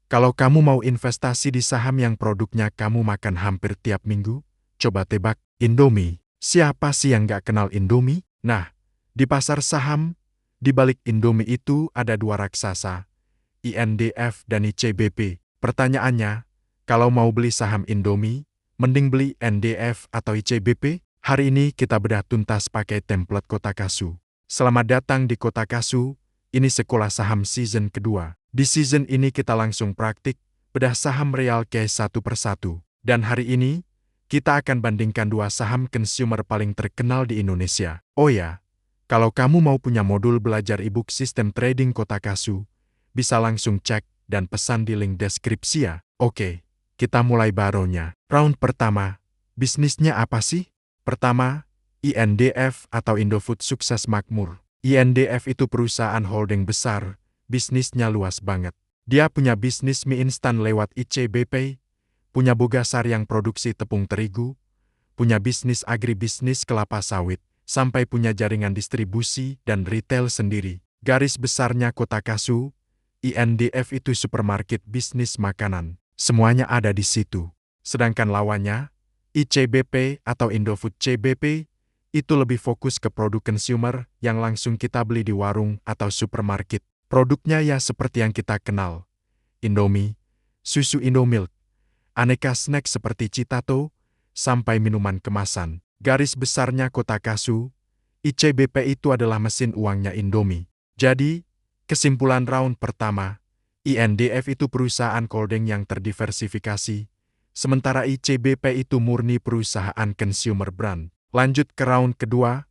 Kalau kamu mau investasi di saham yang produknya kamu makan hampir tiap minggu, coba tebak, Indomie. Siapa sih yang nggak kenal Indomie? Nah, di pasar saham, di balik Indomie itu ada dua raksasa, INDF dan ICBP. Pertanyaannya, kalau mau beli saham Indomie, mending beli NDF atau ICBP? Hari ini kita bedah tuntas pakai template Kotakasu. Selamat datang di Kotakasu, ini sekolah saham season kedua. Di season ini kita langsung praktik, bedah saham real case satu persatu. Dan hari ini, kita akan bandingkan dua saham consumer paling terkenal di Indonesia. Oh ya, kalau kamu mau punya modul belajar ebook sistem trading Kotakasu, bisa langsung cek dan pesan di link deskripsi ya. Oke, kita mulai baronya. Round pertama, bisnisnya apa sih? Pertama, INDF atau Indofood Sukses Makmur. INDF itu perusahaan holding besar, bisnisnya luas banget. Dia punya bisnis mie instan lewat ICBP, punya Bogasar yang produksi tepung terigu, punya bisnis agribisnis kelapa sawit, sampai punya jaringan distribusi dan retail sendiri. Garis besarnya Kotakasu, INDF itu supermarket bisnis makanan. Semuanya ada di situ. Sedangkan lawannya, ICBP atau Indofood CBP, itu lebih fokus ke produk consumer yang langsung kita beli di warung atau supermarket. Produknya ya seperti yang kita kenal. Indomie, susu Indomilk, aneka snack seperti Citato, sampai minuman kemasan. Garis besarnya Kotakasu, ICBP itu adalah mesin uangnya Indomie. Jadi, kesimpulan round pertama, INDF itu perusahaan holding yang terdiversifikasi, sementara ICBP itu murni perusahaan consumer brand. Lanjut ke round kedua,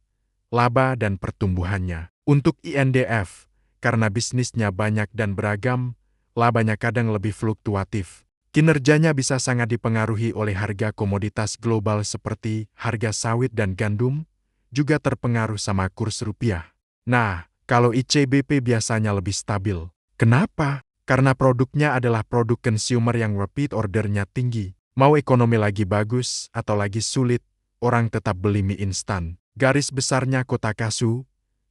laba dan pertumbuhannya. Untuk INDF, karena bisnisnya banyak dan beragam, labanya kadang lebih fluktuatif. Kinerjanya bisa sangat dipengaruhi oleh harga komoditas global seperti harga sawit dan gandum, juga terpengaruh sama kurs rupiah. Nah, kalau ICBP biasanya lebih stabil. Kenapa? Karena produknya adalah produk consumer yang repeat ordernya tinggi. Mau ekonomi lagi bagus atau lagi sulit, orang tetap beli mie instan. Garis besarnya Kotakasu,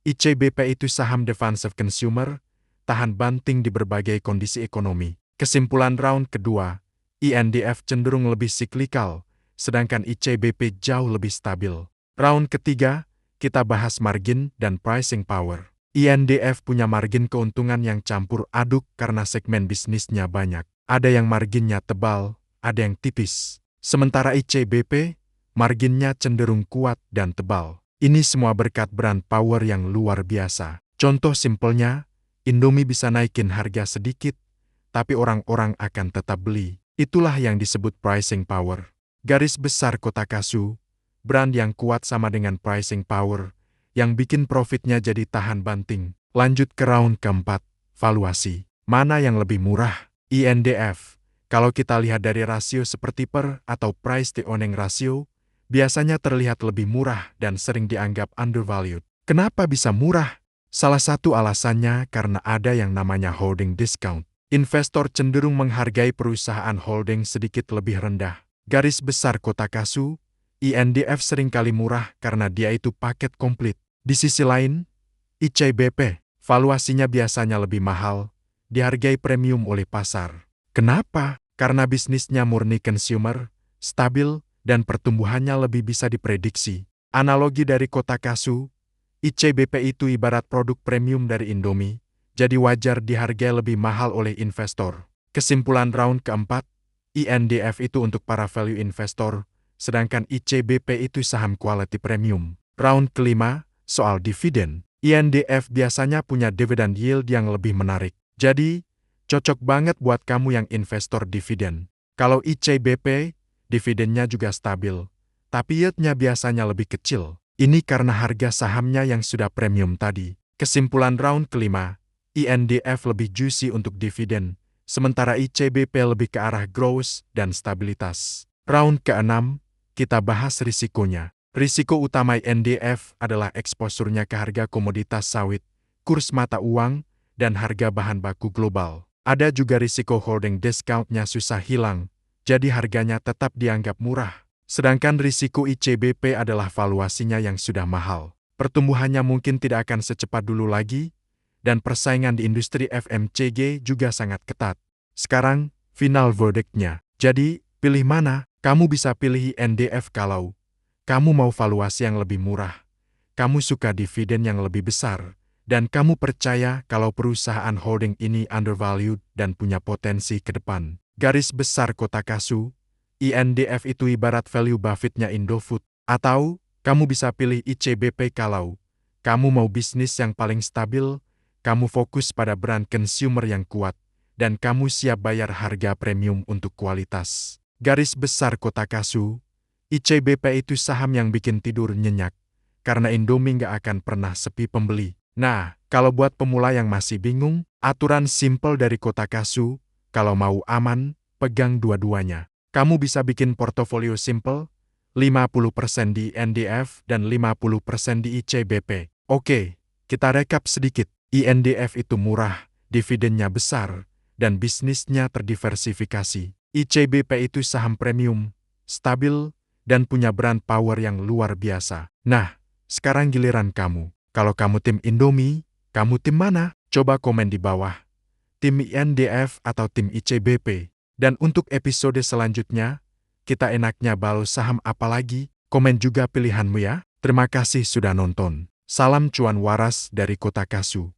ICBP itu saham defensive consumer, tahan banting di berbagai kondisi ekonomi. Kesimpulan round kedua, INDF cenderung lebih siklikal, sedangkan ICBP jauh lebih stabil. Round ketiga, kita bahas margin dan pricing power. INDF punya margin keuntungan yang campur aduk karena segmen bisnisnya banyak. Ada yang marginnya tebal, ada yang tipis. Sementara ICBP, marginnya cenderung kuat dan tebal. Ini semua berkat brand power yang luar biasa. Contoh simpelnya, Indomie bisa naikin harga sedikit, tapi orang-orang akan tetap beli. Itulah yang disebut pricing power. Garis besar Kotakasu, brand yang kuat sama dengan pricing power, yang bikin profitnya jadi tahan banting. Lanjut ke round keempat, valuasi. Mana yang lebih murah? INDF. Kalau kita lihat dari rasio seperti PER atau price to earning ratio, biasanya terlihat lebih murah dan sering dianggap undervalued. Kenapa bisa murah? Salah satu alasannya karena ada yang namanya holding discount. Investor cenderung menghargai perusahaan holding sedikit lebih rendah. Garis besar Kotakasu, INDF seringkali murah karena dia itu paket komplit. Di sisi lain, ICBP, valuasinya biasanya lebih mahal, dihargai premium oleh pasar. Kenapa? Karena bisnisnya murni consumer, stabil, dan pertumbuhannya lebih bisa diprediksi. Analogi dari Kotakasu, ICBP itu ibarat produk premium dari Indomie, jadi wajar dihargai lebih mahal oleh investor. Kesimpulan round keempat, INDF itu untuk para value investor, sedangkan ICBP itu saham quality premium. Round kelima, soal dividen. INDF biasanya punya dividend yield yang lebih menarik. Jadi, cocok banget buat kamu yang investor dividen. Kalau ICBP, dividennya juga stabil, tapi yield-nya biasanya lebih kecil. Ini karena harga sahamnya yang sudah premium tadi. Kesimpulan round kelima, INDF lebih juicy untuk dividen, sementara ICBP lebih ke arah growth dan stabilitas. Round keenam, kita bahas risikonya. Risiko utama INDF adalah eksposurnya ke harga komoditas sawit, kurs mata uang, dan harga bahan baku global. Ada juga risiko holding discount-nya susah hilang, jadi harganya tetap dianggap murah. Sedangkan risiko ICBP adalah valuasinya yang sudah mahal. Pertumbuhannya mungkin tidak akan secepat dulu lagi, dan persaingan di industri FMCG juga sangat ketat. Sekarang, final verdict-nya. Jadi, pilih mana? Kamu bisa pilih INDF kalau kamu mau valuasi yang lebih murah, kamu suka dividen yang lebih besar, dan kamu percaya kalau perusahaan holding ini undervalued dan punya potensi ke depan. Garis besar Kotakasu, INDF itu ibarat value Buffett-nya Indofood. Atau, kamu bisa pilih ICBP kalau kamu mau bisnis yang paling stabil, kamu fokus pada brand consumer yang kuat, dan kamu siap bayar harga premium untuk kualitas. Garis besar Kotakasu, ICBP itu saham yang bikin tidur nyenyak, karena Indomie nggak akan pernah sepi pembeli. Nah, kalau buat pemula yang masih bingung, aturan simple dari Kotakasu, kalau mau aman, pegang dua-duanya. Kamu bisa bikin portofolio simple, 50% di INDF dan 50% di ICBP. Oke, kita rekap sedikit. INDF itu murah, dividennya besar, dan bisnisnya terdiversifikasi. ICBP itu saham premium, stabil, dan punya brand power yang luar biasa. Nah, sekarang giliran kamu. Kalau kamu tim Indomie, kamu tim mana? Coba komen di bawah. Tim INDF atau tim ICBP? Dan untuk episode selanjutnya, kita enaknya balas saham apa lagi? Komen juga pilihanmu ya. Terima kasih sudah nonton. Salam cuan waras dari Kotakasu.